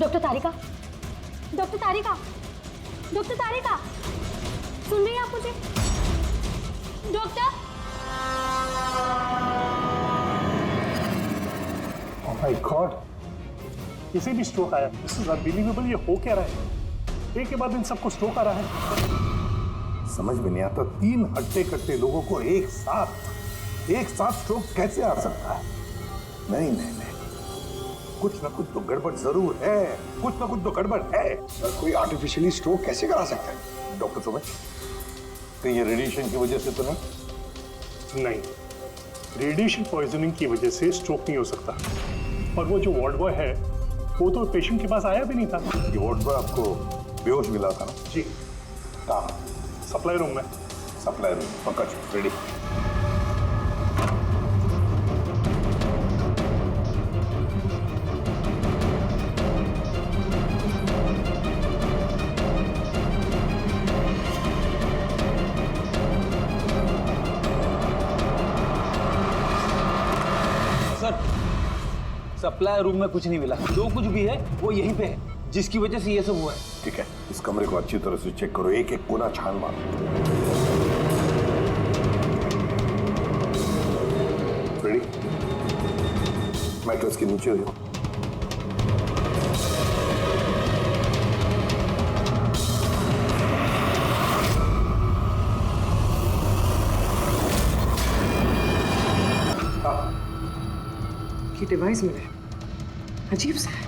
Doctor तारिका, doctor तारिका, doctor तारिका, सुन रही हैं आप मुझे? डॉक्टर। ओह माय गॉड, इसे भी स्ट्रोक आया। This is unbelievable. ये हो क्या रहा है? एक के बाद इन सबको स्ट्रोक आ रहा है। समझ में नहीं आता, 3 हट्टे-कट्टे लोगों को एक साथ स्ट्रोक कैसे आ सकता है? नहीं, कुछ ना कुछ तो गड़बड़ जरूर है, कुछ ना कुछ तो गड़बड़ है। सर, कोई आर्टिफिशियली स्ट्रोक कैसे करा सकता है? डॉक्टर सुमन, कहीं ये रेडिएशन की वजह से तो नहीं? नहीं, रेडिएशन पॉइजनिंग की वजह से स्ट्रोक नहीं हो सकता। और वो जो वार्ड बॉय है वो तो पेशेंट के पास आया भी नहीं था। ये वार्ड बॉय आपको बेहोश मिला था ना? जी। कहाँ? सप्लाई रूम में। सप्लाई रूम, पकड़, रेडी। सर, सप्लाई रूम में कुछ नहीं मिला। जो कुछ भी है वो यहीं पे है, जिसकी वजह से ये सब हुआ है। ठीक है, इस कमरे को अच्छी तरह से चेक करो, एक एक कोना छान मारो। रेडी? मैट्रेस के नीचे हो। ये डिवाइस मिला है, अजीब सा है।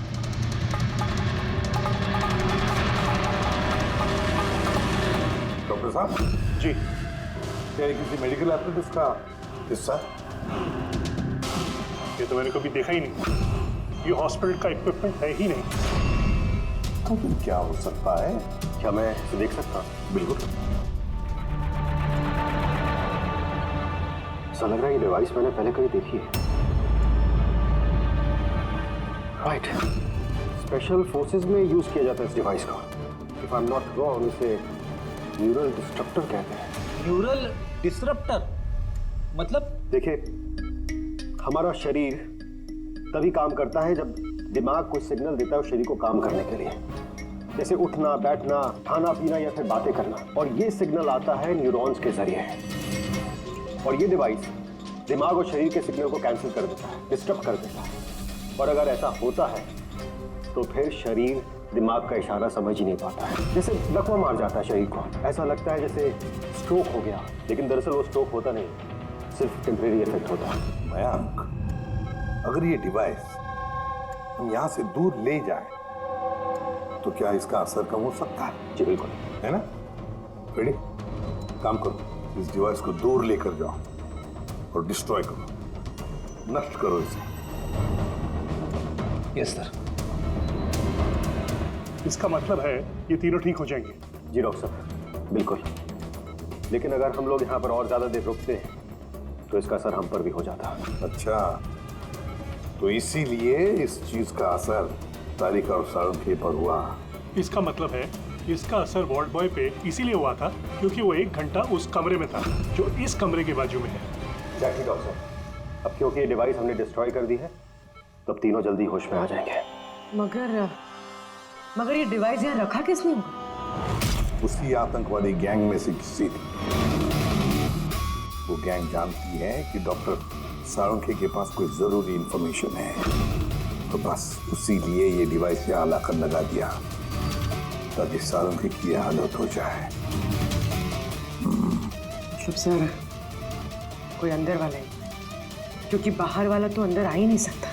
डॉक्टर साहब जी। क्या ये किसी मेडिकल एप्रेटिस का हिस्सा? ये तो मैंने कभी देखा ही नहीं। ये हॉस्पिटल का इक्विपमेंट है ही नहीं। तो फिर क्या हो सकता है? क्या मैं इसे देख सकता हूँ? बिल्कुल। ऐसा लग रहा है ये डिवाइस मैंने पहले कहीं देखी है। राइट, स्पेशल फोर्सेस में यूज किया जाता है इस डिवाइस को। If I am not wrong, इसे न्यूरल डिस्ट्रप्टर कहते हैं। न्यूरल डिसरप्टर मतलब? देखिए, हमारा शरीर तभी काम करता है जब दिमाग कोई सिग्नल देता है उस शरीर को काम करने के लिए, जैसे उठना, बैठना, खाना पीना या फिर बातें करना। और ये सिग्नल आता है न्यूरॉन्स के जरिए, और ये डिवाइस दिमाग और शरीर के सिग्नल को कैंसिल कर देता है, डिस्टर्ब कर देता है। और अगर ऐसा होता है तो फिर शरीर दिमाग का इशारा समझ ही नहीं पाता है, जैसे लकवा मार जाता है शरीर को। ऐसा लगता है जैसे स्ट्रोक हो गया, लेकिन दरअसल वो स्ट्रोक होता नहीं, सिर्फ टेम्परेरी इफेक्ट होता है। मयांक, अगर ये डिवाइस हम यहाँ से दूर ले जाएं, तो क्या इसका असर कम हो सकता है? जी बिल्कुल। है ना? रेडी? काम करो, इस डिवाइस को दूर लेकर जाओ और डिस्ट्रॉय करो, नष्ट करो इसे। Yes sir. इसका मतलब है ये तीनों ठीक हो जाएंगे? जी डॉक्टर साहब, बिल्कुल। लेकिन अगर हम लोग यहाँ पर और ज्यादा देर रुकते हैं तो इसका असर हम पर भी हो जाता है। अच्छा, तो इसीलिए इस चीज का असर तारिका और साळुंखे पर हुआ। इसका मतलब है इसका असर वार्ड बॉय पे इसीलिए हुआ था क्योंकि वो 1 घंटा उस कमरे में था जो इस कमरे के बाजू में है। एग्जैक्टली डॉक्टर साहब। अब क्योंकि ये डिवाइस हमने डिस्ट्रॉय कर दी है, तो अब तीनों जल्दी होश में आ जाएंगे। मगर ये डिवाइस यहाँ रखा किसने होगा? उसी आतंकवादी गैंग में से किसी ने। वो गैंग जानती है कि डॉक्टर साळुंखे के पास कोई जरूरी इंफॉर्मेशन है, तो बस उसी लिए ये डिवाइस यहाँ लाकर लगा दिया ताकि साळुंखे की हालत हो जाए। मतलब सर, कोई अंदर वाला ही, क्योंकि बाहर वाला तो अंदर आ ही नहीं सकता।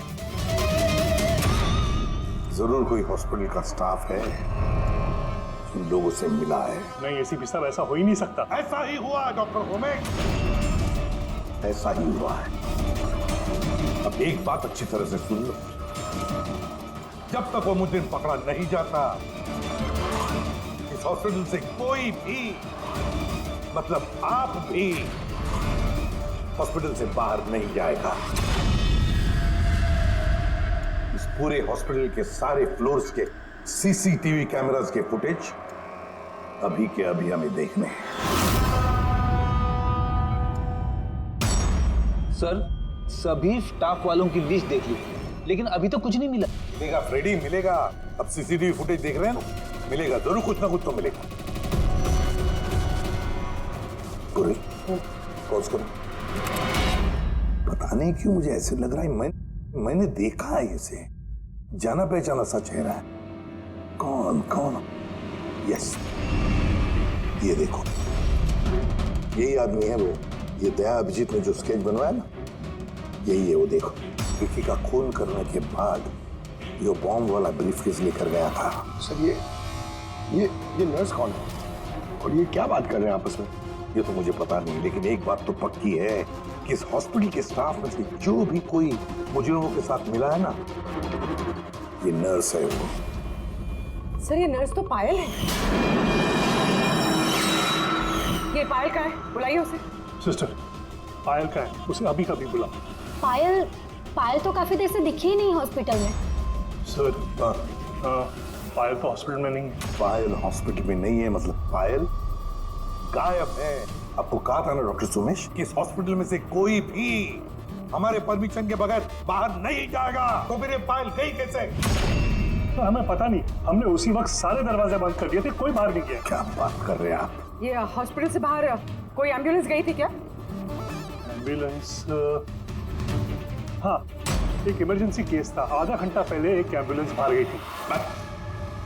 जरूर कोई हॉस्पिटल का स्टाफ है जिन लोगों से मिला है। नहीं एसीपी साहब, ऐसा हो ही नहीं सकता। ऐसा ही हुआ डॉक्टर होमेक, ऐसा ही हुआ है। अब एक बात अच्छी तरह से सुन लो, जब तक वो मुजरिम पकड़ा नहीं जाता, इस हॉस्पिटल से कोई भी, मतलब आप भी, हॉस्पिटल से बाहर नहीं जाएगा। इस पूरे हॉस्पिटल के सारे फ्लोर्स के सीसीटीवी कैमरास के फुटेज अभी के अभी हमें देखने हैं। सर, सभी स्टाफ वालों की लिस्ट देख ली, लेकिन अभी तो कुछ नहीं मिला। मिलेगा फ्रेडी, मिलेगा। अब सीसीटीवी फुटेज देख रहे हैं ना, मिलेगा जरूर, कुछ ना कुछ तो मिलेगा। पूरी पॉज करो। पता नहीं क्यों मुझे ऐसे लग रहा है मैंने देखा है इसे, जाना पहचाना सा चेहरा है। कौन कौन? यस, ये देखो, यही आदमी है वो। ये दया अभिजीत ने जो स्केच बनवाया ना, यही है वो। देखो, विकी का खून करने के बाद जो बॉम्ब वाला ब्रीफकेस लेकर गया था। सर ये नर्स कौन है और ये क्या बात कर रहे हैं आपस में? ये तो मुझे पता नहीं, लेकिन एक बात तो पक्की है कि इस हॉस्पिटल के स्टाफ में से जो भी कोई मुजरिमों के साथ मिला है ना, ये नर्स है वो। सर ये नर्स तो पायल है। ये पायल का है, बुलाइए उसे। सिस्टर, पायल का है, उसे अभी कभी बुला। पायल तो काफी देर से दिखी ही नहीं हॉस्पिटल में। सर, पायल तो हॉस्पिटल में नहीं है। पायल हॉस्पिटल में नहीं है मतलब पायल गायब है। आपको कहा था ना डॉक्टर सुमेश कि इस हॉस्पिटल में से कोई भी हमारे परमिशन के बगैर बाहर नहीं जाएगा। तो फिर ये पायल गई कैसे? तो हमें पता नहीं, हमने उसी वक्त सारे दरवाजे बंद कर दिए थे, कोई बाहर नहीं गया। क्या बात कर रहे हैं आप? ये हॉस्पिटल से बाहर कोई एम्बुलेंस गई थी क्या? एम्बुलेंस? हाँ, एक इमरजेंसी केस था। आधा घंटा पहले एक एम्बुलेंस बाहर गई थी।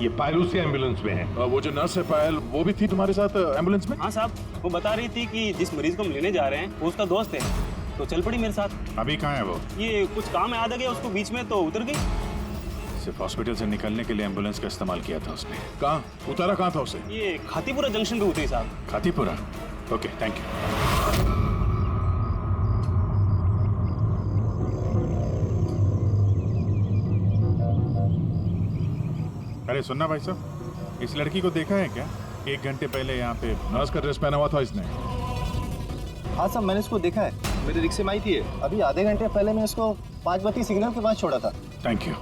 ये पायल उसी एम्बुलेंस में है। वो जो नर्स है पायल, वो भी थी तुम्हारे साथ एम्बुलेंस में? हाँ साहब, वो बता रही थी कि जिस मरीज को हम लेने जा रहे हैं वो उसका दोस्त है, तो चल पड़ी मेरे साथ। अभी कहाँ है वो? ये कुछ काम है, आ गया उसको बीच में तो उतर गई। सिर्फ हॉस्पिटल से निकलने के लिए एम्बुलेंस का इस्तेमाल किया था उसने। कहाँ उतारा, कहाँ था उसे? ये खातीपुरा जंक्शन पे उतरी साहब। खातीपुरा? Okay, thank you. अरे सुनना भाई साहब, इस लड़की को देखा है क्या? 1 घंटे पहले यहाँ पे नर्स का ड्रेस पहना हुआ था इसने। हाँ साहब, मैंने इसको देखा है, मेरे रिक्शे में आई थी। अभी आधे घंटे पहले मैं इसको 5 बत्ती सिग्नल के पास छोड़ा था। Thank you.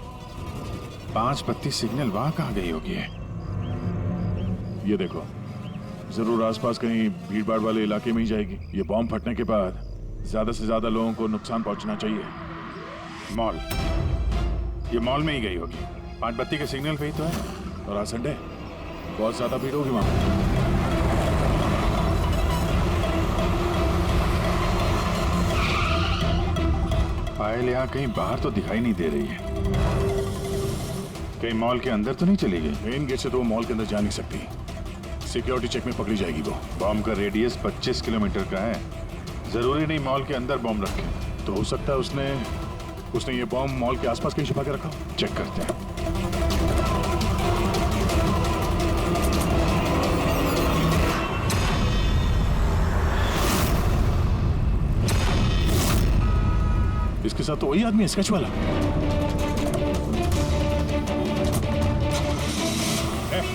5 बत्ती सिग्नल वहाँ कहाँ गई होगी? ये देखो, जरूर आसपास कहीं भीड़ भाड़ वाले इलाके में ही जाएगी। ये बॉम्ब फटने के बाद ज्यादा से ज्यादा लोगों को नुकसान पहुंचना चाहिए। मॉल, ये मॉल में ही गई होगी। 5 बत्ती के सिग्नल पे ही तो है, और आज संडे, बहुत ज्यादा भीड़ होगी वहां। पायल यहाँ कहीं बाहर तो दिखाई नहीं दे रही है। कहीं मॉल के अंदर तो नहीं चली गई? मेन गेट से तो वो मॉल के अंदर जा नहीं सकती, सिक्योरिटी चेक में पकड़ी जाएगी वो। बॉम्ब का रेडियस 25 किलोमीटर का है। जरूरी नहीं मॉल के अंदर बॉम्ब रखे, तो हो सकता है उसने ये बॉम्ब मॉल के आसपास कहीं छिपा के रखा। चेक करते हैं। इसके साथ तो वही आदमी है, स्केच वाला।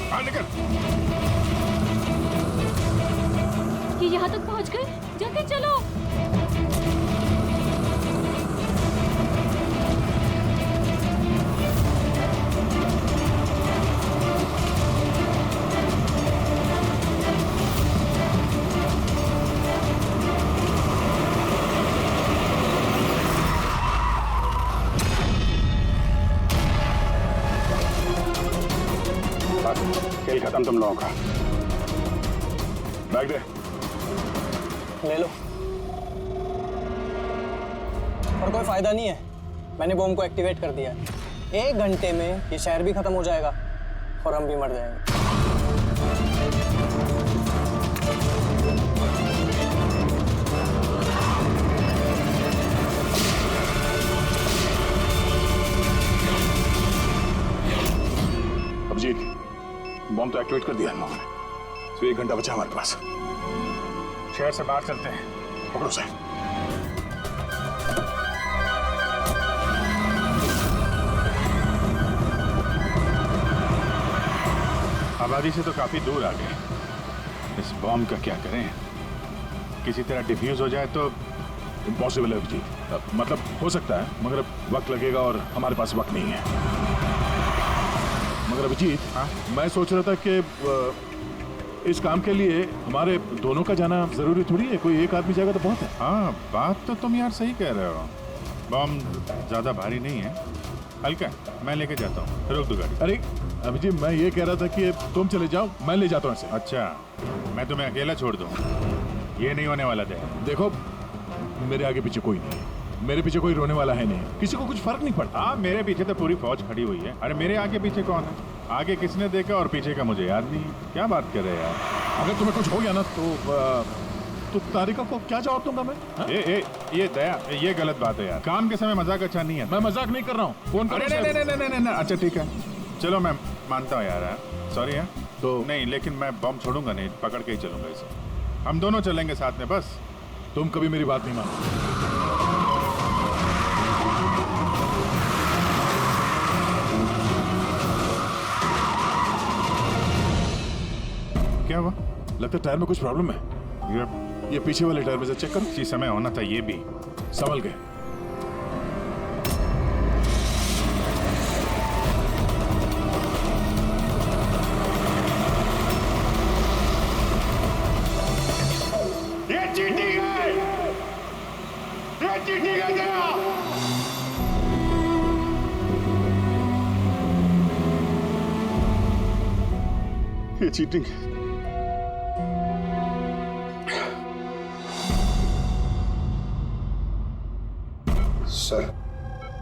बाहर निकल। ये यहाँ तक पहुँच गए, जल्दी चलो। खेल खत्म तुम लोगों का। बैग दे। ले लो। और कोई फायदा नहीं है, मैंने बॉम्ब को एक्टिवेट कर दिया है। 1 घंटे में ये शहर भी खत्म हो जाएगा और हम भी मर जाएंगे। अभिजीत, बॉम्ब तो एक्टिवेट कर दिया हम लोगों ने, तो 1 घंटा बचा हमारे पास। शहर से बाहर चलते हैं, पकड़ो से। आबादी से तो काफी दूर आ गए। इस बॉम्ब का क्या करें? किसी तरह डिफ्यूज हो जाए तो इम्पॉसिबल है अभिजीत। मतलब हो सकता है, मगर वक्त लगेगा और हमारे पास वक्त नहीं है। मगर अभिजीत, मैं सोच रहा था कि इस काम के लिए हमारे दोनों का जाना जरूरी थोड़ी है। कोई एक आदमी जाएगा तो बहुत है। हाँ, बात तो तुम यार सही कह रहे हो। बम ज्यादा भारी नहीं है, हल्का मैं लेके जाता हूँ, रोक दो गाड़ी। अरे अभिजीत, मैं ये कह रहा था कि तुम चले जाओ, मैं ले जाता हूँ इसे। अच्छा, मैं तुम्हें अकेला छोड़ दूँ? ये नहीं होने वाला था। देखो, मेरे आगे पीछे कोई नहीं है, मेरे पीछे कोई रोने वाला है नहीं, किसी को कुछ फर्क नहीं पड़ता। हाँ, मेरे पीछे तो पूरी फौज खड़ी हुई है। अरे मेरे आगे पीछे कौन है? आगे किसने देखा और पीछे का मुझे याद नहीं। क्या बात कर रहे हैं यार? अगर तुम्हें कुछ हो गया ना तो तारिका को क्या जवाब दूंगा मैं? ये दया, ये गलत बात है यार। काम के समय मजाक अच्छा नहीं है। मैं मजाक नहीं कर रहा हूँ, फोन कर। नहीं, अच्छा ठीक है, चलो मैं मानता हूँ यार, सॉरी है तो नहीं, लेकिन मैं बम छोड़ूंगा नहीं, पकड़ के ही चलूंगा इसे। हम दोनों चलेंगे साथ में, बस। तुम कभी मेरी बात नहीं मानो। क्या हुआ? लगता है टायर में कुछ प्रॉब्लम है। ये पीछे वाले टायर में से चेक करो। इसी समय होना था ये भी। संभल गए। ये चीटिंग है, ये चीटिंग है जरा। ये चीटिंग है। सर,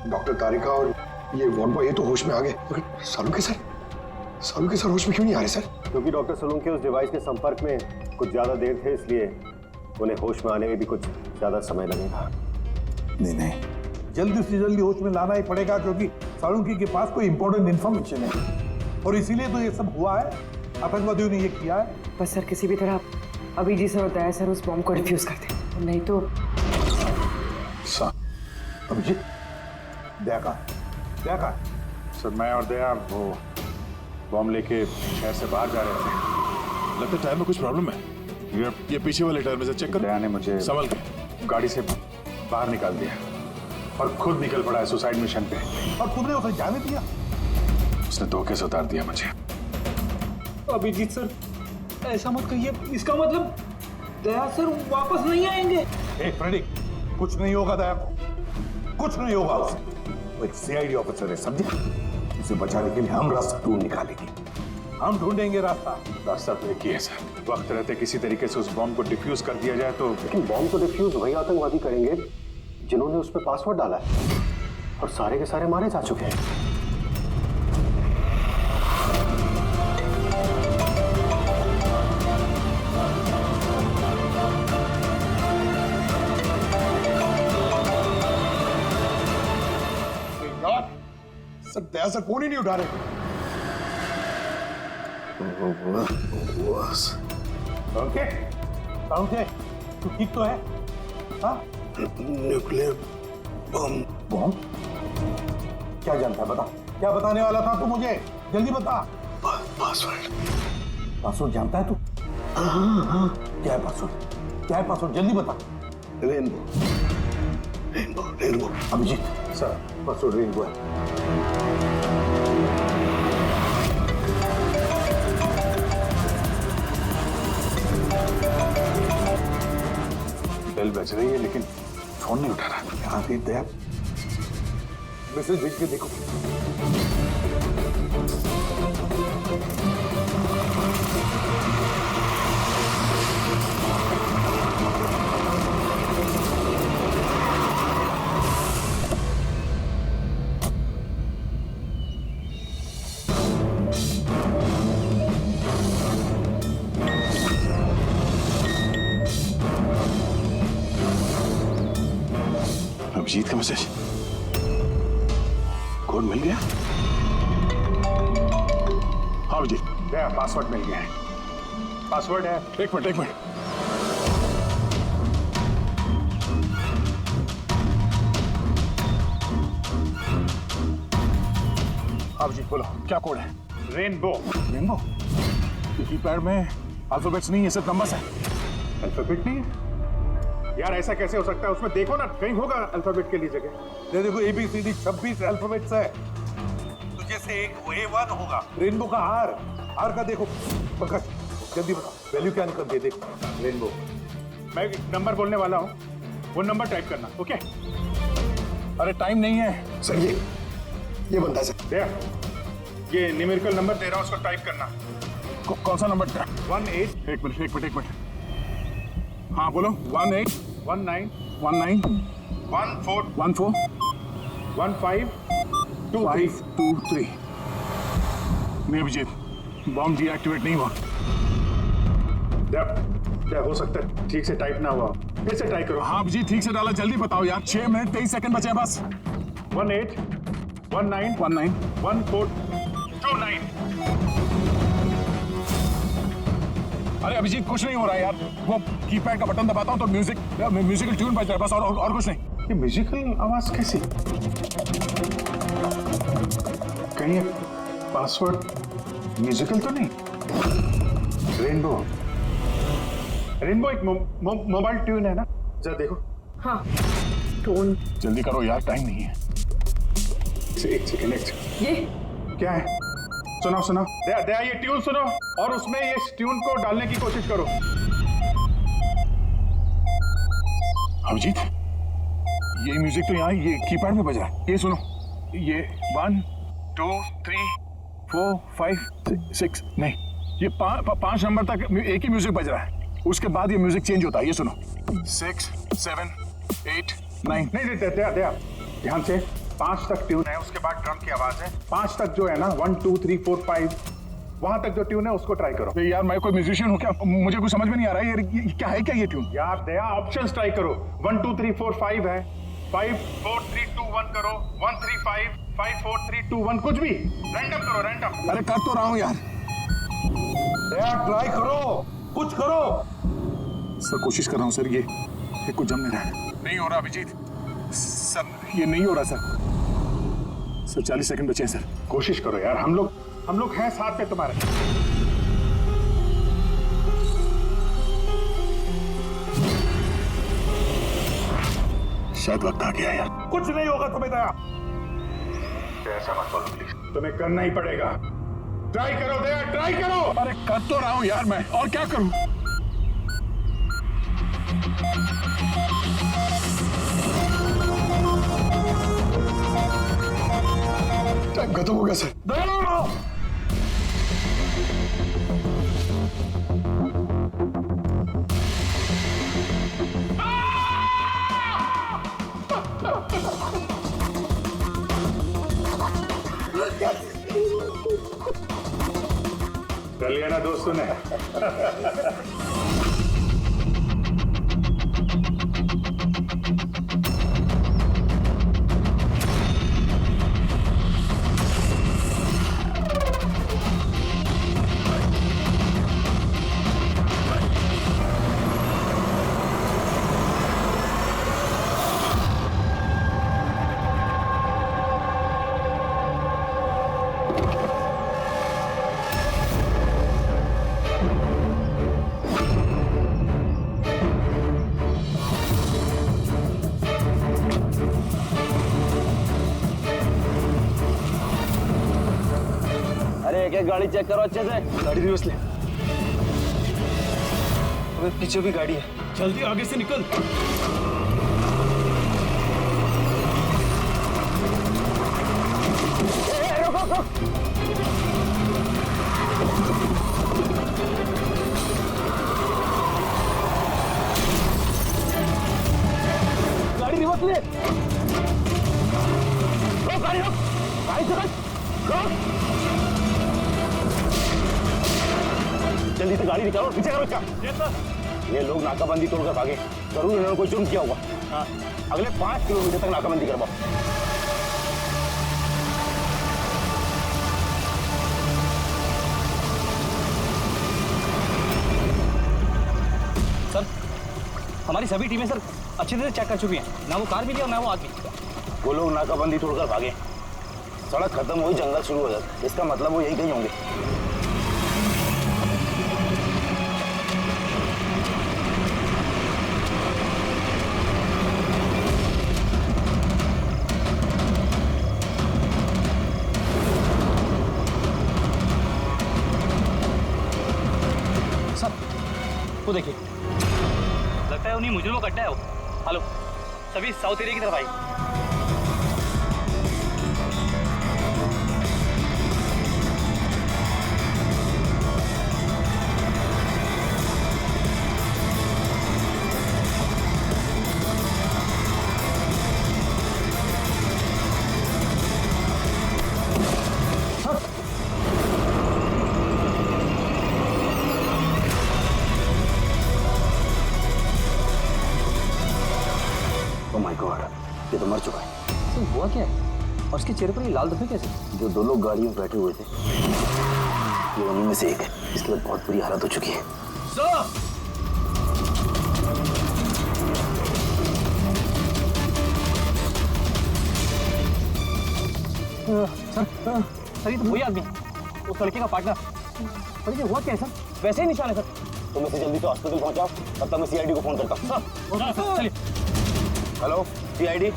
डॉक्टर तारिका और ये वार्ड बॉय ये तो होश में आ गए, मगर सालुके सर होश में क्यों नहीं आ रहे सर? क्योंकि डॉक्टर सोलंकी उस डिवाइस के संपर्क में कुछ ज्यादा देर थे, इसलिए उन्हें होश में आने में भी कुछ ज्यादा समय लगेगा। नहीं, जल्दी से जल्दी होश में लाना ही पड़ेगा, क्योंकि सालुके के पास कोई इंपॉर्टेंट इंफॉर्मेशन है और इसीलिए तो ये सब हुआ है। आतंकवादियों ने ये किया है। बस सर, किसी भी तरह अभिजीत सर और दया सर उस बॉम्ब को डिफ्यूज कर दें, नहीं तो। अभिजीत, दया का सर, मैं और दया वो बॉम्ब लेके शहर से बाहर जा रहे थे। लगता है टायर में कुछ प्रॉब्लम है। ये पीछे वाले टायर में से चेक कर। दया ने मुझे संभल के गाड़ी से बाहर निकाल दिया और खुद निकल पड़ा है सुसाइड मिशन पे। और तुमने उसे जाने दिया? उसने धोखे से उतार दिया मुझे। अभिजीत सर, ऐसा मत कहिए। इसका मतलब दया सर वापस नहीं आएंगे। फ्रेडी, कुछ नहीं होगा दया को, कुछ नहीं होगा उसे। वो एक सीआईडी ऑफिसर है, समझे? उसे बचाने के लिए हम रास्ता ढूंढ निकालेंगे, हम ढूंढेंगे रास्ता। रास्ता तो एक ही है सर, वक्त रहते किसी तरीके से उस बॉम्ब को डिफ्यूज कर दिया जाए तो। लेकिन बॉम्ब को डिफ्यूज वही आतंकवादी करेंगे जिन्होंने उस पर पासवर्ड डाला है, और सारे के सारे मारे जा चुके हैं। सर, दया सर फोन ही नहीं उठा रहे। ओके, तू ठीक तो है? हाँ? Nuclear bomb? क्या जानता है, बता। क्या बताने वाला था तू मुझे? जल्दी बता। पासवर्ड जानता है तू? हाँ। क्या है पासवर्ड? जल्दी बता। Rainbow. Abhijeet sir, password rainbow है। बेल बज रही है लेकिन फोन नहीं उठा रहा। यहाँ पे दया मैसेज भेज के देखो। अभिजीत का मैसेज, कोड मिल गया। हाँ अभिजीत, गया, पासवर्ड मिल गया है। पासवर्ड है। एक मिनट। अभिजीत बोलो, क्या कोड है? रेनबो। कीपैड में अल्फाबेट्स नहीं है, सिर्फ नंबर्स है। अल्फाबेट नहीं है यार, ऐसा कैसे हो सकता है? उसमें देखो ना, कहीं होगा अल्फाबेट के लिए जगह। देखो, ABCD 26 अल्फाबेट्स है, तो जैसे एक A1 होगा। रेनबो का आर का देखो। प्रकाश, जल्दी बता, वैल्यू क्या निकलती है? देखो रेनबो। मैं एक नंबर बोलने वाला हूँ, वो नंबर टाइप करना, ओके? अरे टाइम नहीं है। सर, ये बनता है सर। दया, ये न्यूमेरिकल नंबर दे रहा हूं, उसको टाइप करना। कौन सा नंबर? 18। एक मिनट। हाँ बोलो। 18 19 14 15 23। नहीं अभिजीत, बॉम्ब डीएक्टिवेट नहीं हुआ। क्या हो सकता है ठीक से टाइप ना हुआ? फिर से टाइप करो। हाँ अभिजीत, ठीक से डाला, जल्दी बताओ यार। 6 मिनट 23 सेकंड बचे हैं बस। 18 19 14 29। अरे अभिजीत कुछ नहीं हो रहा है यार, वो कीपैड का बटन दबाता हूँ तो म्यूजिकल ट्यून बज रहा है बस, और कुछ नहीं। ये म्यूजिकल आवाज कैसी? कहीं पासवर्ड म्यूजिकल तो नहीं? रेनबो एक मोबाइल ट्यून है ना? जरा देखो। हाँ टोन। जल्दी करो यार, टाइम नहीं है। एक सेकंड। ये क्या है? सुनाओ। दया ये ट्यून सुनो और उसमें ये ट्यून को डालने की कोशिश करो। अभिजीत, ये म्यूजिक तो यहाँ ये कीपैड में बज रहा है। ये सुनो, ये 1 2 3 4 5 6 नहीं, ये 5 नंबर तक एक ही म्यूजिक बज रहा है, उसके बाद ये म्यूजिक चेंज होता है। ये सुनो, 6 7 8 9। नहीं दया ध्यान से, 5 तक ट्यून है, उसके बाद ड्रम की आवाज है। 5 तक जो है ना, 1 2 3 4 5, वहां तक जो ट्यून है उसको ट्राई करो। यार मैं कोई म्यूजिशियन हूँ क्या? मुझे कुछ समझ में नहीं आ रहा है ये क्या है, क्या ये ट्यून? यार दया, ऑप्शंस ट्राई करो। 1 2 3 4 5 है, 5 4 3 2 1 करो, 1 3 5 5 4 3 2 1, कुछ भी रैंडम करो, रैंडम। अरे कर तो रहा हूँ यार। दया ट्राई करो, कुछ करो। सर कोशिश कर रहा हूँ सर, ये कुछ जम नहीं रहा है। नहीं हो रहा अभिजीत सर, ये नहीं हो रहा सर। 40 सेकंड बचे हैं सर। कोशिश करो यार, हम लोग हैं साथ में तुम्हारे। शायद वक्त आ गया यार। कुछ नहीं होगा तुम्हें दया। ऐसा मत बोलो प्लीज, तुम्हें करना ही पड़ेगा। ट्राई करो दया, ट्राई करो। अरे कर तो रहा हूं यार मैं, और क्या करूं? टाइम खत्म हो गया सर। कर लिया ना दोस्तों ने। एक गाड़ी चेक करो अच्छे से। गाड़ी रिवर्स ले। अबे पीछे भी गाड़ी है, जल्दी आगे से निकल। गाड़ी रिवर्स ले। रोक गाड़ी, रोक गाड़ी, रोक। जल्दी से गाड़ी निकालो, पीछे करो इसका। ये लोग नाकाबंदी तोड़कर भागे, जरूर इन्होंने कोई जुर्म किया होगा। हाँ। अगले 5 किलोमीटर तक नाकाबंदी करवाओ। सर, हमारी सभी टीमें सर अच्छी तरह चेक कर चुकी हैं, ना वो कार मिली और ना वो आदमी। वो लोग नाकाबंदी तोड़कर भागे, सड़क खत्म हुई, जंगल शुरू हो जाता, इसका मतलब वो यही कहीं होंगे। वो देखिए, लगता है उन्हीं मुजरिमों का अड्डा है वो। हेलो, सभी साउथ एरिया की तरफ आई। उसके चेहरे पर ये लाल धब्बे कैसे? जो दो लोग गाड़ी में बैठे हुए थे ये उन्हीं में से एक है। इसके बाद बहुत बुरी हालत हो चुकी है। सर ये तो वही आदमी, उस लड़के का पार्टनर। पर ये हुआ क्या है सर? वैसे ही निशान है सर। तुम इसे जल्दी से हॉस्पिटल पहुंचाओ, तब तक मैं सीआईडी को फोन करता हूँ। चलिए। Hello CID.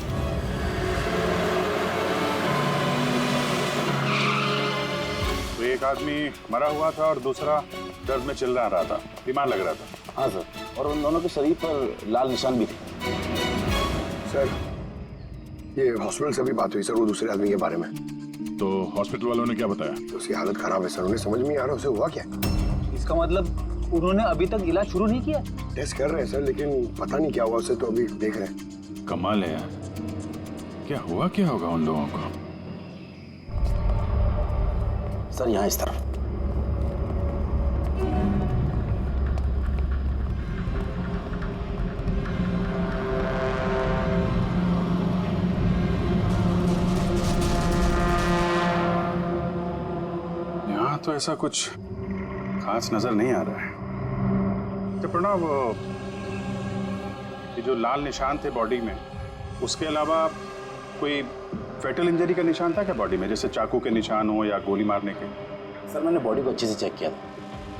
तो एक आदमी मरा हुआ था और दूसरा दर्द में चिल्ला रहा था, बीमार लग रहा था। हाँ सर, और उन दोनों के शरीर पर लाल निशान भी थे। सर ये हॉस्पिटल से भी बात हुई सर वो दूसरे आदमी के बारे में। तो हॉस्पिटल वालों ने क्या बताया? तो उसकी हालत खराब है सर, उन्हें समझ में नहीं आ रहा उसे हुआ क्या। इसका मतलब उन्होंने अभी तक इलाज शुरू नहीं किया? टेस्ट कर रहे हैं सर, लेकिन पता नहीं क्या हुआ उसे, तो अभी देख रहे हैं। कमाल है यार, क्या हुआ क्या होगा उन लोगों को? सर यहाँ इस तरफ। यहाँ तो ऐसा कुछ खास नजर नहीं आ रहा है। तो प्रणव, ये जो लाल निशान थे बॉडी में, उसके अलावा कोई फेटल इंजरी का निशान था क्या बॉडी में, जैसे चाकू के निशान हो या गोली मारने के? सर मैंने बॉडी को अच्छे से चेक किया था,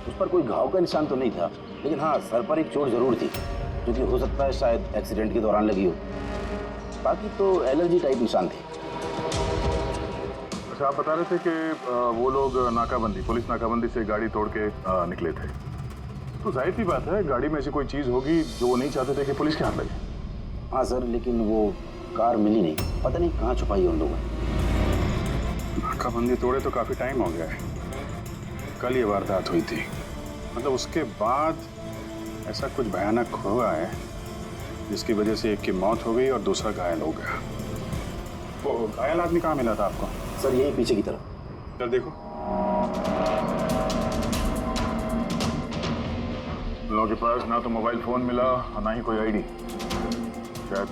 उस पर कोई घाव का निशान तो नहीं था, लेकिन हाँ सर पर एक चोट जरूर थी, जो कि हो सकता है शायद एक्सीडेंट के दौरान लगी हो। बाकी तो एलर्जी टाइप निशान थे। अच्छा, आप बता रहे थे कि वो लोग नाकाबंदी, पुलिस नाकाबंदी से गाड़ी तोड़ के निकले थे, तो जाहिर सी बात है गाड़ी में ऐसी कोई चीज़ होगी जो वो नहीं चाहते थे कि पुलिस के हाथ लगे। हाँ सर, लेकिन वो कार मिली नहीं, पता नहीं कहाँ छुपाई उन लोगों ने। नाकाबंदी तोड़े तो काफ़ी टाइम हो गया है, कल ये वारदात हुई थी, मतलब उसके बाद ऐसा कुछ भयानक हुआ है जिसकी वजह से एक की मौत हो गई और दूसरा घायल हो गया। वो घायल आदमी कहाँ मिला था आपको? सर यही पीछे की तरफ। इधर देखो। लोगों के पास ना तो मोबाइल फोन मिला और ना ही कोई आईडी। शायद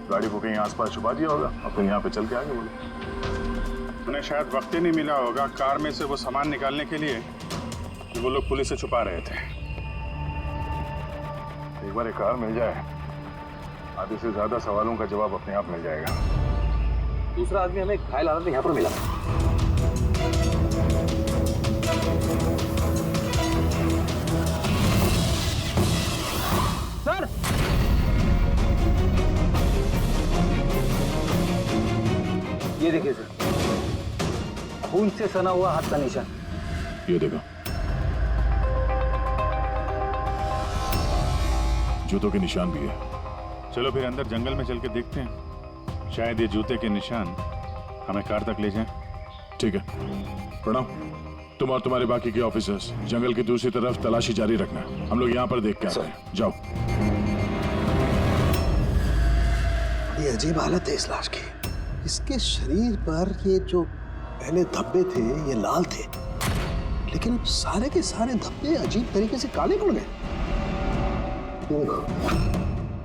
गाड़ी को कहीं आसपास छुपा दिया होगा और फिर यहाँ पे चल के आगे बोले। उन्हें शायद वक्त ही नहीं मिला होगा कार में से वो सामान निकालने के लिए कि वो लोग पुलिस से छुपा रहे थे। एक बार एक कार मिल जाए, आधे से ज्यादा सवालों का जवाब अपने आप मिल जाएगा। दूसरा आदमी हमें घायल हालत में यहाँ पर मिला। सर, ये देखिए सर, खून से सना हुआ हाथ का निशान। ये देखो, जूतों के निशान भी है। चलो फिर अंदर जंगल में चल के देखते हैं, शायद ये जूते के निशान हमें कार तक ले जाएं। ठीक है प्रणव, तुम और तुम्हारे बाकी के ऑफिसर्स जंगल की दूसरी तरफ तलाशी जारी रखना, हम लोग यहाँ पर देख के आते हैं। जाओ। ये अजीब हालत है इस लाश की। इसके शरीर पर ये जो पहले धब्बे थे ये लाल थे, लेकिन अब सारे के सारे धब्बे अजीब तरीके से काले पड़ गए।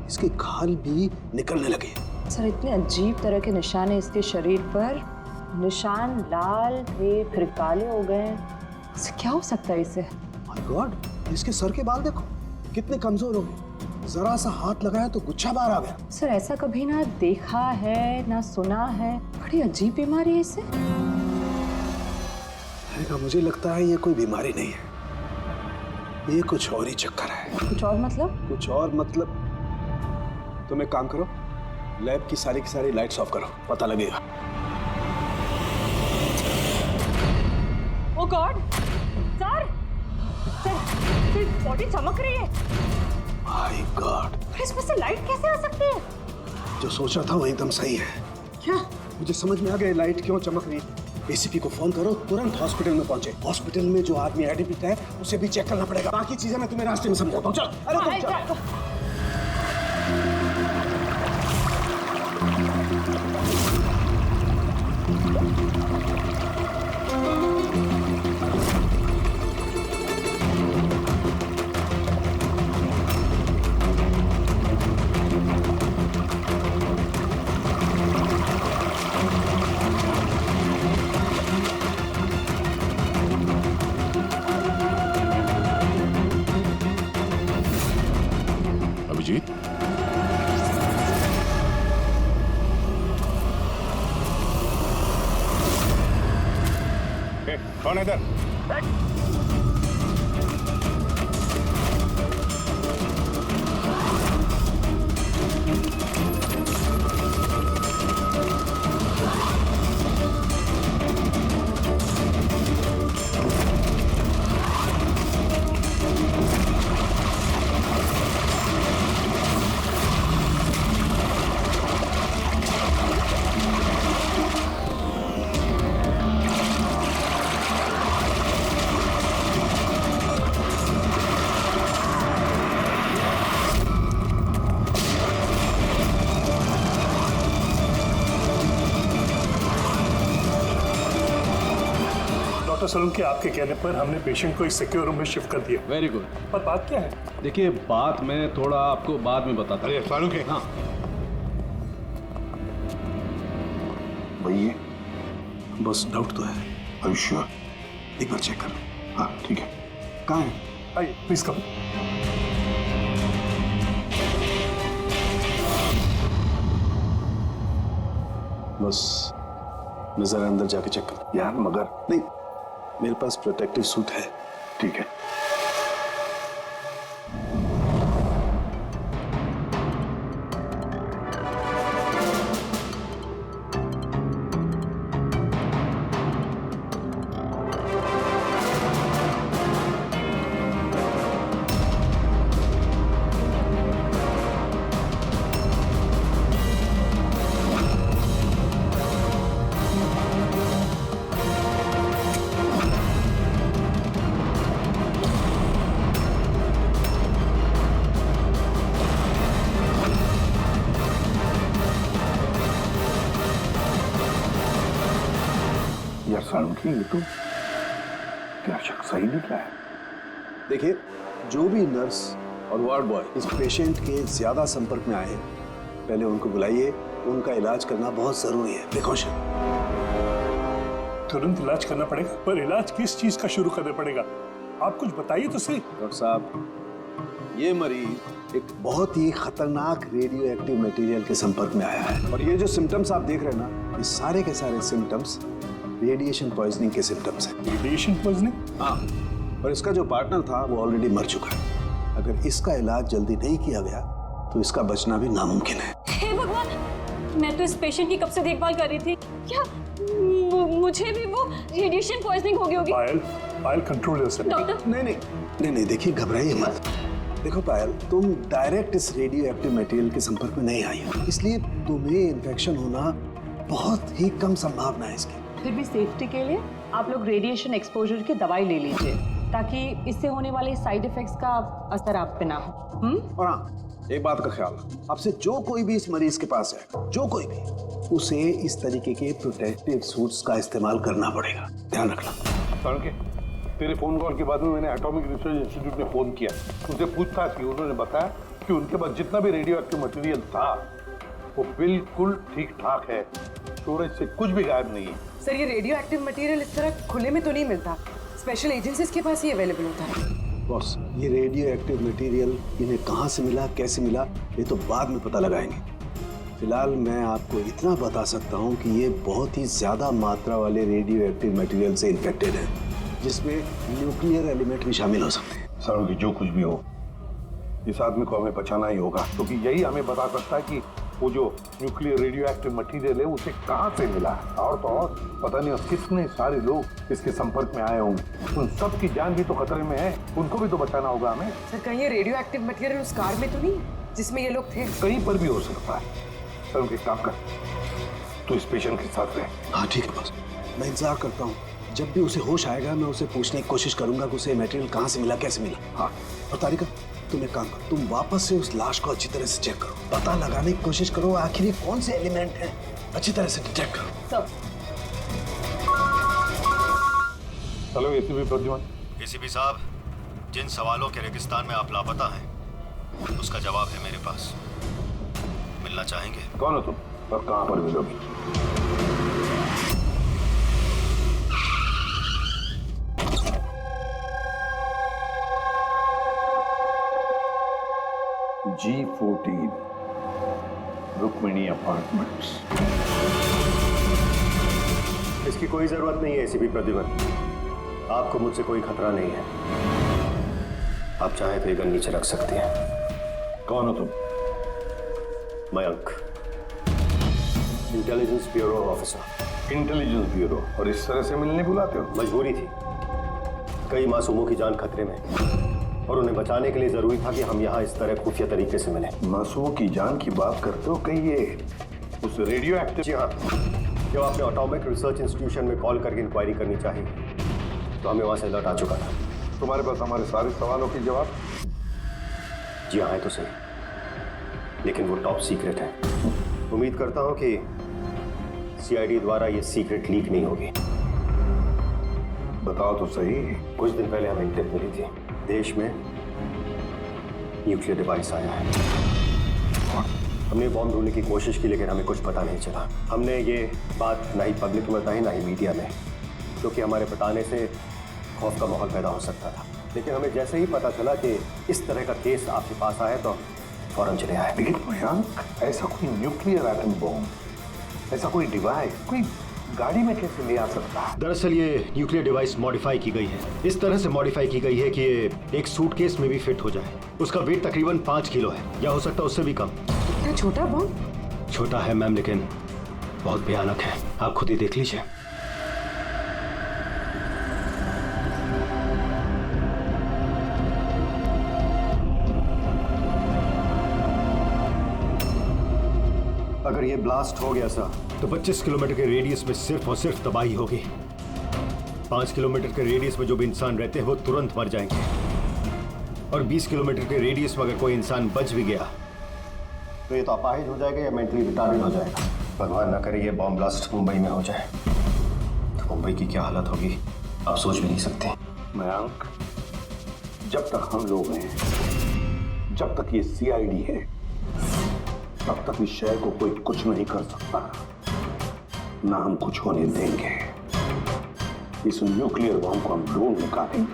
इसके खाल भी निकलने लगे। सर इतने अजीब तरह के निशान है इसके शरीर पर, निशान लाल थे फिर काले हो गए। क्या हो सकता है इसे? माय गॉड, इसके सर के बाल देखो कितने कमजोर हो गए, जरा सा हाथ लगाया तो गुच्छा बाहर आ गया। सर ऐसा कभी ना देखा है ना सुना है, बड़ी अजीब बीमारी है इसे। मुझे लगता है ये कोई बीमारी नहीं है, ये कुछ और ही चक्कर है। कुछ और मतलब? कुछ और मतलब तुम एक काम करो, लैब की सारी लाइट्स ऑफ करो, पता लगेगा। ओह गॉड, सर बॉडी चमक रही है। माय गॉड, इसमें से लाइट कैसे आ सकती है? जो सोचा था वो एकदम सही है। क्या? मुझे समझ में आ गया लाइट क्यों चमक रही है। एसीपी को फोन करो, तुरंत हॉस्पिटल में पहुंचे। हॉस्पिटल में जो आदमी एडमिट है उसे भी चेक करना पड़ेगा। बाकी चीजें मैं तुम्हें रास्ते में समझाता हूँ। चल, अरे तुम चल। कौन है इधर? डॉक्टर सोलंकी, आपके कहने पर हमने पेशेंट को इस सिक्योर रूम में शिफ्ट कर दिया। Very good. पर बात क्या है? देखिए, बात मैं थोड़ा आपको बाद में बताता हूँ। अरे सोलंकी, हाँ, वही है। बस डाउट तो है। श्योर? एक बार चेक कर। हाँ ठीक है। कहाँ है? आइए प्लीज कम। बस मैं जरा अंदर जाके चेक कर। यार मगर नहीं, मेरे पास प्रोटेक्टिव सूट है। ठीक है। यार सोलंकी, ये तो क्या शक सही निकला है। देखिए, जो भी नर्स और वार्ड बॉय इस पेशेंट के ज्यादा संपर्क में आए हैं, पहले उनको बुलाइए। उनका इलाज करना बहुत जरूरी है। प्रिकॉशन। तुरंत इलाज करना पड़ेगा, पर इलाज किस चीज का शुरू करना पड़ेगा? आप कुछ बताइए तो सही। डॉक्टर साहब, ये मरीज एक बहुत ही खतरनाक रेडियो एक्टिव मटेरियल के संपर्क में आया है, और ये जो सिम्टम्स आप देख रहे हैं ना, ये सारे के सारे सिम्टम्स रेडिएशन पॉइजनिंग के सिम्टम्स हैं। Radiation poisoning? हाँ, और इसका जो पार्टनर था वो ऑलरेडी मर चुका है। अगर इसका इलाज जल्दी नहीं किया गया तो इसका बचना भी नामुमकिन है। हे भगवान, मैं तो इस पेशेंट की कब से देखभाल कर रही थी। क्या मुझे भी वो रेडिएशन पॉइजनिंग हो गई होगी? पायल कंट्रोल योरसेल्फ। डॉक्टर, नहीं, देखिए, घबराइए मत। देखो पायल, तुम डायरेक्ट इस रेडियो एक्टिव मटेरियल के संपर्क में नहीं आई हो, इसलिए तुम्हें इन्फेक्शन होना बहुत ही कम संभावना है इसकी। फिर भी सेफ्टी के लिए आप लोग रेडिएशन एक्सपोजर की दवाई ले लीजिए, ताकि इससे होने वाले साइड इफेक्ट्स का असर आप पे ना हो। और हाँ, एक बात का ख्याल, आपसे जो कोई भी इस मरीज के पास है, जो कोई भी, उसे इस तरीके के प्रोटेक्टिव सूट्स का इस्तेमाल करना पड़ेगा। ध्यान रखना। सोलंकी, तेरे फोन कॉल के बाद में मैंने एटॉमिक रिसर्च इंस्टीट्यूट में फोन किया, उनसे पूछताछ की। उन्होंने बताया कि उनके पास जितना भी रेडियो एक्टिव मटेरियल था वो बिल्कुल ठीक ठाक है, स्टोरेज से कुछ भी गायब नहीं है। सर, ये रेडियो एक्टिव मटेरियल इस तरह खुले में तो नहीं मिलता, स्पेशल एजेंसीज के पास ही अवेलेबल होता है। बॉस, ये रेडियो एक्टिव मटेरियल इन्हें कहाँ से मिला, कैसे मिला, ये तो बाद में पता लगाएंगे। फिलहाल मैं आपको इतना बता सकता हूँ कि ये बहुत ही ज्यादा मात्रा वाले रेडियो एक्टिव मटेरियल से इन्फेक्टेड है, जिसमें न्यूक्लियर एलिमेंट भी शामिल हो सकते हैं। सोलंकी, जो कुछ भी हो, इस आदमी को हमें बचाना ही होगा, क्योंकि यही हमें बता सकता है कि वो जो न्यूक्लियर रेडियो एक्टिव मटेरियल है उसे कहाँ से मिला है। और तो और पता नहीं कितने सारे लोग इसके संपर्क में आए होंगे। उन सब की जान भी तो खतरे में है, उनको भी तो बचाना होगा हमें। सर, कहीं ये रेडियो एक्टिव मटेरियल उस कार में तो नहीं जिसमें ये लोग थे? कहीं पर भी हो सकता है। सर, एक काम कर, तो इस पेशेंट के साथ रहे। हाँ ठीक है बॉस, मैं इंतजार करता हूँ। जब भी उसे होश आएगा मैं उसे पूछने की कोशिश करूंगा कि उसे मटेरियल कहाँ से मिला, कैसे मिला। हाँ, और तारिका, तुम एक काम करो, तुम वापस से उस लाश को अच्छी तरह से चेक करो, पता लगाने की कोशिश करो आखिर ये कौन से एलिमेंट हैं, अच्छी तरह से डिटेक्ट करो। सब हेलो एसीपी प्रद्युमन। एसीपी साहब, जिन सवालों के रेगिस्तान में आप लापता हैं, उसका जवाब है मेरे पास। मिलना चाहेंगे? कौन हो तुम और कहाँ पर मिलोगी? G14 Rukmini apartments. इसकी कोई जरूरत नहीं है एसीपी प्रद्युमन। आपको मुझसे कोई खतरा नहीं है। आप चाहें तो ये गन नीचे रख सकते हैं। कौन हो तुम? Mayank, intelligence bureau officer. Intelligence bureau, और इस तरह से मिलने बुलाते हो? मजबूरी थी, कई मासूमों की जान खतरे में, और उन्हें बचाने के लिए जरूरी था कि हम यहाँ इस तरह खुफिया तरीके से मिले। मासूमों की जान की बात करते हो? कहीं ये उस रेडियो एक्टिव? जी हाँ, जब आपने एटॉमिक रिसर्च इंस्टीट्यूशन में कॉल करके इंक्वायरी करनी चाहिए तो हमें वहां से अलर्ट आ चुका था। तुम्हारे पास हमारे सारे सवालों के जवाब? जी हाँ, है तो सही, लेकिन वो टॉप सीक्रेट है। उम्मीद करता हूं कि सीआईडी द्वारा ये सीक्रेट लीक नहीं होगी। बताओ तो सही। कुछ दिन पहले हमें एक टिप मिली थी, देश में न्यूक्लियर डिवाइस आया है। हमने बॉम्ब ढूंढने की कोशिश की, लेकिन हमें कुछ पता नहीं चला। हमने ये बात ना ही पब्लिक में बताई, ना ही मीडिया में, क्योंकि हमारे बताने से खौफ का माहौल पैदा हो सकता था। लेकिन हमें जैसे ही पता चला कि इस तरह का केस आपके पास आया तो फौरन चले आए। लेकिन मयंक, ऐसा कोई न्यूक्लियर एटम बॉम्ब, ऐसा कोई डिवाइस कोई गाड़ी में कैसे ले आ सकता है? दरअसल ये न्यूक्लियर डिवाइस मॉडिफाई की गई है। इस तरह से मॉडिफाई की गई है कि ये एक सूटकेस में भी फिट हो जाए। उसका वेट तकरीबन 5 किलो है, या हो सकता है उससे भी कम। इतना छोटा बॉम्ब? छोटा है मैम, लेकिन बहुत भयानक है। आप खुद ही देख लीजिए। अगर ये ब्लास्ट हो गया सर, तो 25 किलोमीटर के रेडियस में सिर्फ और सिर्फ तबाही होगी। 5 किलोमीटर के रेडियस में जो भी इंसान रहते हैं वो तुरंत मर जाएंगे, और 20 किलोमीटर के रेडियस में अगर कोई इंसान बच भी गया तो ये तो अपाहिज हो जाएगा या मेंटली रिटार्डेड हो जाएगा। भगवान ना करे ये बॉम्ब ब्लास्ट मुंबई में हो जाए तो मुंबई की क्या हालत होगी आप सोच भी नहीं सकते। मयंक, जब तक हम लोग हैं, जब तक ये सीआईडी है, तब तक इस शहर को कोई कुछ नहीं कर सकता, ना हम कुछ होने देंगे। इस न्यूक्लियर बॉम्ब को हम ढूंढ निकालेंगे।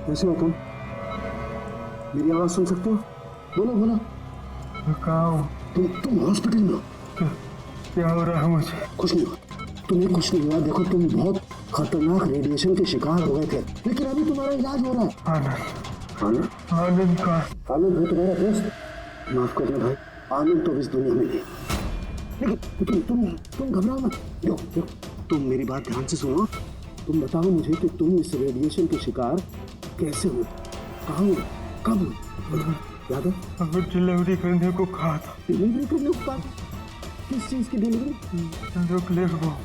कैसे हो तुम? मेरी आवाज सुन सकते हो? बोलो बोलो। कहाँ हो? तुम हॉस्पिटल में हो? क्या हो रहा है मुझे? कुछ नहीं हुआ, तुम्हें कुछ नहीं हुआ। देखो, तुम बहुत खतरनाक रेडिएशन के शिकार हो गए थे, लेकिन अभी तुम्हारा इलाज हो रहा है। आनंद? आनंद का? आनंद है तुम्हारा दोस्त। माफ करना भाई, आनंद तो इस दुनिया में नहीं। लेकिन तुम घबराओ मत। देखो, तुम मेरी बात ध्यान से सुनो। तुम बताओ मुझे कि तुम इस रेडिएशन के शिकार कैसे हो, कहाँ हो, कब हो? याद है? डिलीवरी करने को कहा था। डिलीवरी करने को कहा? किस चीज की delivery? Nuclear bomb.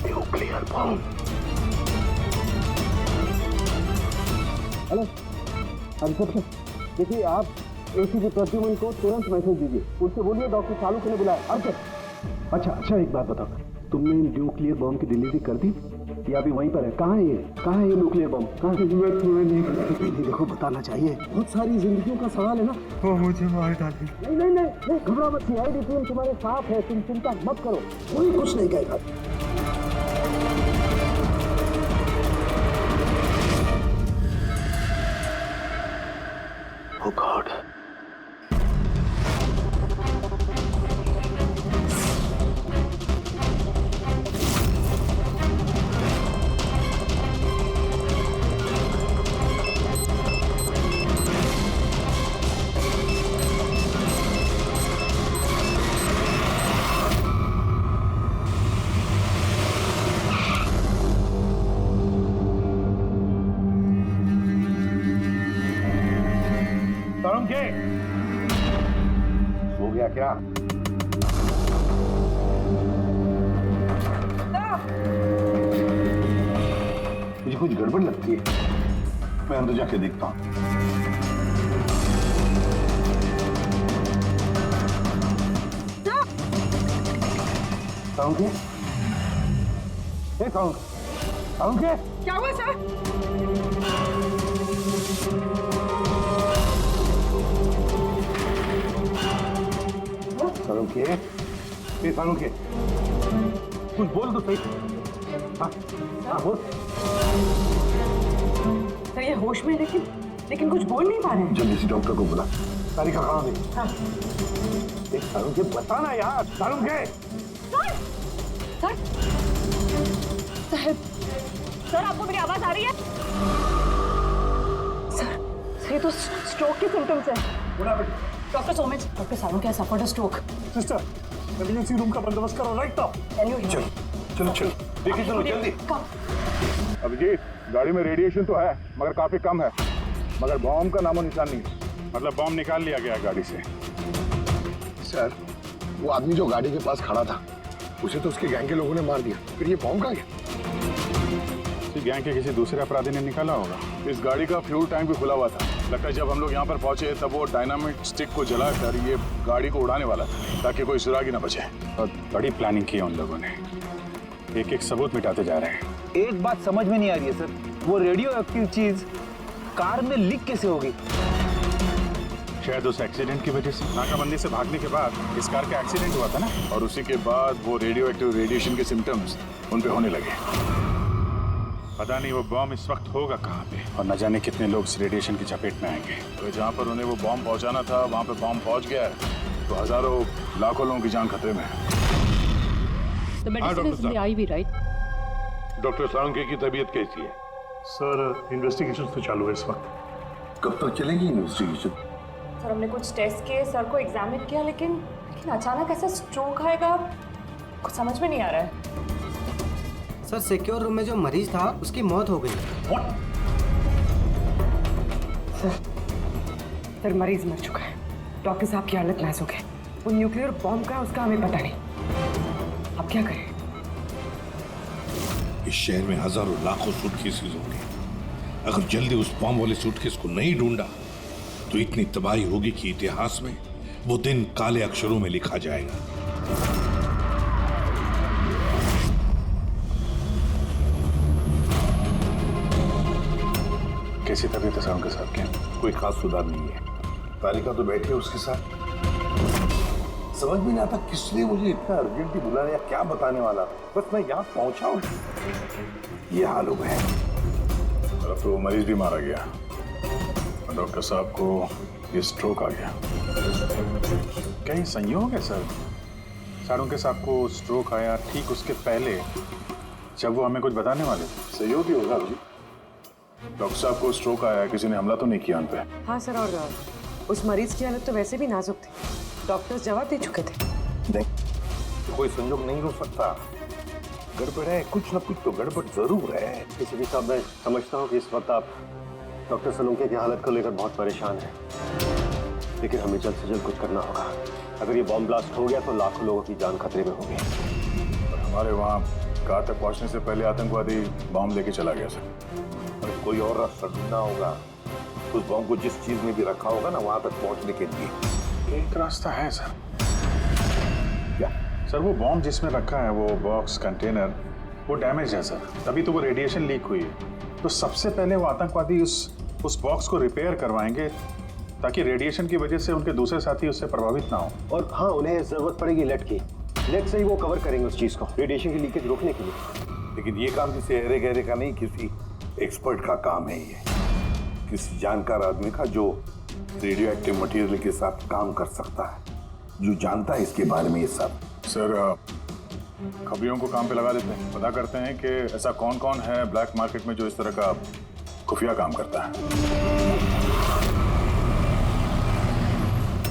Nuclear bomb? Hello inspector, देखिए आप एसीपी प्रद्युमन को तुरंत मैसेज दीजिए, उनसे बोलिए डॉक्टर चालू के लिए बुलाए। अब अच्छा, एक बात बताओ, तुमने न्यूक्लियर बॉम्ब की डिलीवरी कर दी या अभी वहीं पर है? कहाँ है ये न्यूक्लियर बॉम्ब? कहाँ है? नहीं, देखो बताना चाहिए, बहुत सारी जिंदगियों का सवाल है ना। वो मुझे मार डालेंगे। नहीं, घबरा मत, सीआईडी टीम तुम्हारे साथ है, तुम चिंता मत करो, कोई कुछ नहीं कहेगा। Oh God. हो गया क्या? मुझे कुछ गड़बड़ लगती है, मैं अंदर जाके देखता हूँ। क्या हुआ सर? कुछ बोल तो सही। हाँ हाँ बोल। सर ये होश में लेकिन कुछ बोल नहीं पा रहे हैं। जल्दी से डॉक्टर को बुला। तारिका कहाँ गई? हाँ। एक सारुण के बताना यार, सारुण के। सर सर आपको मेरी आवाज आ रही है? सर ये तो स्ट्रोक के सिम्टम्स है। डॉक्टर सोमेश, डॉक्टर सारुण क्या suffered stroke. Sister, emergency room का बंदोबस्त करो राइट नाउ। चलो चलो देखिए, चलो जल्दी। अभिजीत, गाड़ी में रेडिएशन तो है मगर काफी कम है, मगर बॉम्ब का नामो निशान नहीं। मतलब बॉम्ब निकाल लिया गया गाड़ी से। सर, वो आदमी जो गाड़ी के पास खड़ा था, उसे तो उसके गैंग के लोगों ने मार दिया, फिर ये बॉम्ब कहाँ गया? गैंग के किसी दूसरे अपराधी ने निकाला होगा। इस गाड़ी का फ्यूल टैंक भी खुला हुआ था। लगता है जब हम लोग यहाँ पर पहुंचे तब वो डायनामिट स्टिक को जलाकर ये गाड़ी को उड़ाने वाला था ताकि कोई सुरागी न बचे। और बड़ी प्लानिंग की है उन लोगों ने, एक एक सबूत मिटाते जा रहे हैं। एक बात समझ में नहीं आ रही है सर, वो रेडियो एक्टिव चीज कार में लीक कैसे होगी? शायद उस एक्सीडेंट की वजह से। नाकाबंदी से भागने के बाद इस कार का एक्सीडेंट हुआ था ना, और उसी के बाद वो रेडियो एक्टिव रेडिएशन के सिम्टम्स उन पे होने लगे। पता नहीं वो बॉम्ब इस वक्त होगा कहाँ पे, और न जाने कितने लोग इस रेडिएशन की चपेट में आएंगे। तो जहाँ पर उन्हें वो बॉम्ब पहुँचाना था वहाँ पे बॉम्ब पहुँच गया है, तो हजारों लाखों लोगों की जान खतरे में है। डॉक्टर सारंगे की तबीयत कैसी है? सर, इन्वेस्टिगेशन तो चालू है इस वक्त। कब तक चलेगी इन्वेस्टिगेशन? सर हमने कुछ टेस्ट किए, सर को एग्जामिन किया, लेकिन अचानक ऐसा स्ट्रोक आएगा कुछ समझ में नहीं आ रहा है। सर सिक्योर रूम में जो मरीज था उसकी मौत हो गई। सर मरीज मर चुका है, डॉक्टर साहब की हालत नाजुक है। वो न्यूक्लियर बॉम्ब का उसका हमें पता नहीं। अब क्या करें? इस शहर में हजारों लाखों सूटकेसेस होंगे। अगर जल्दी उस बॉम्ब वाले सूटकेस को नहीं ढूंढा तो इतनी तबाही होगी कि इतिहास में वो दिन काले अक्षरों में लिखा जाएगा। कैसी तबीयत है साहब के साथ? क्या कोई खास सुधार नहीं है। तारिका तो बैठी है उसके साथ। समझ में नहीं आता किसने मुझे इतना अर्जेंटली बुलाया या क्या बताने वाला। बस मैं यहाँ पहुंचा हूँ, ये हाल हो गया। अब तो मरीज भी मारा गया, डॉक्टर साहब को ये स्ट्रोक आ गया। क्या ये संयोग है सर? सारुण के साहब को स्ट्रोक आया ठीक उसके पहले जब वो हमें कुछ बताने वाले थे। सहयोग ही होगा जी। डॉक्टर साहब को स्ट्रोक आया, किसी ने हमला तो नहीं किया उन पे? हाँ सर, और उस मरीज की हालत तो वैसे भी नाजुक थी, डॉक्टर्स जवाब दे चुके थे। नहीं, कोई संयोग नहीं हो सकता। गड़बड़ है, कुछ ना कुछ तो गड़बड़ जरूर है। किसी भी साहब, मैं समझता हूँ कि इस वक्त आप डॉक्टर सलूंके की हालत को लेकर बहुत परेशान हैं, लेकिन हमें जल्द से जल्द कुछ करना होगा। अगर ये बॉम्ब ब्लास्ट हो गया तो लाखों लोगों की जान खतरे में होगी। और हमारे वहाँ कार तक पहुँचने से पहले आतंकवादी बॉम्ब लेके चला गया सर। और कोई और रास्ता ढूंढना होगा। उस बॉम्ब को जिस चीज में भी रखा होगा ना, वहां तक पहुंचने के लिए एक रास्ता है सर। क्या? सर वो बॉम्ब जिसमें रखा है, वो बॉक्स कंटेनर, वो डैमेज है सर, तभी तो वो रेडिएशन लीक हुई है। तो सबसे पहले वो आतंकवादी उस बॉक्स को रिपेयर करवाएंगे ताकि रेडिएशन की वजह से उनके दूसरे साथी उससे प्रभावित ना हो। और हाँ, उन्हें जरूरत पड़ेगी लेड की। लेड से ही वो कवर करेंगे उस चीज को, रेडिएशन की लीकेज रोकने के लिए। लेकिन ये काम किसी अहरे गहरे का नहीं, किसी एक्सपर्ट का काम है। ये किसी जानकार आदमी का जो रेडियो एक्टिव मटेरियल के साथ काम कर सकता है, जो जानता है इसके बारे में ये सब। सर खबरियों को काम पे लगा देते हैं, पता करते हैं कि ऐसा कौन कौन है ब्लैक मार्केट में जो इस तरह का खुफिया काम करता है।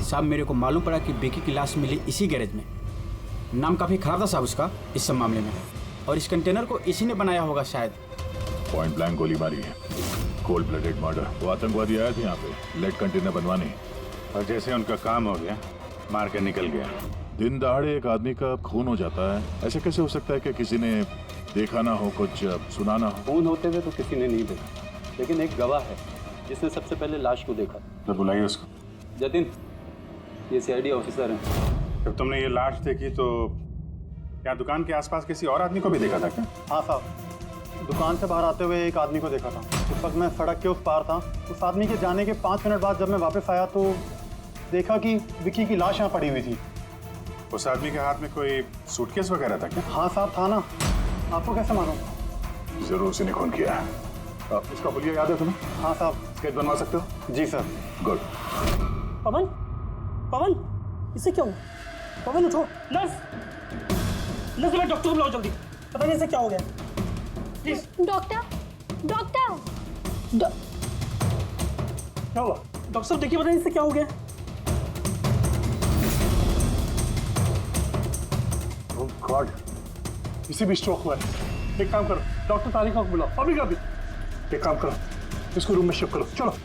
साहब मेरे को मालूम पड़ा कि बेकी की लाश मिली इसी गैरेज में। नाम काफी खराब था साहब उसका इस सब मामले में, और इस कंटेनर को इसी ने बनाया होगा शायद। पॉइंट ब्लैंक गोली मारी है, कोल्ड ब्लडेड मर्डर। वो आतंकवादी आए थे यहाँ पे लेड कंटेनर बनवाने, और जैसे उनका काम हो गया मार कर निकल गया। दिन दहाड़े एक आदमी का खून हो जाता है, ऐसे कैसे हो सकता है कि किसी ने देखा ना हो, कुछ सुना ना हो? खून होते हुए तो किसी ने नहीं देखा, लेकिन एक गवाह है जिसने सबसे पहले लाश को देखा। तो बुलाइए उसको। जतिन, ये सीआईडी ऑफिसर हैं। जब तुमने ये लाश देखी तो क्या दुकान के आसपास किसी और आदमी को भी देखा था क्या? हाँ साहब, दुकान से बाहर आते हुए एक आदमी को देखा था। उस वक्त मैं सड़क के उस पार था। उस आदमी के जाने के 5 मिनट बाद जब मैं वापस आया तो देखा कि विक्की की लाश यहाँ पड़ी हुई थी। उस आदमी के हाथ में कोई सूटकेस वगैरह था क्या? हाँ साहब था ना, आपको कैसे मालूम? जरूर उसी ने खून किया है। इसका पुलिया याद है तुम्हें? हाँ साहब। स्केच बनवा सकते हो? जी सर। गुड। पवन, पवन, इससे क्या हुआ? पवन उठो। नर्स, नर्स मैं डॉक्टर को बुलाओ जल्दी। पता नहीं इसे क्या हो गया। प्लीज। Doctor, doctor. क्या हुआ? डॉक्टर साहब देखिए, पता नहीं इससे क्या हो गया। ओह गॉड, इसे भी स्ट्रोक हुआ है। एक काम करो, डॉक्टर तारिका को बुलाओ अभी का भी। एक काम करो, इसको रूम में शिफ्ट करो, चलो।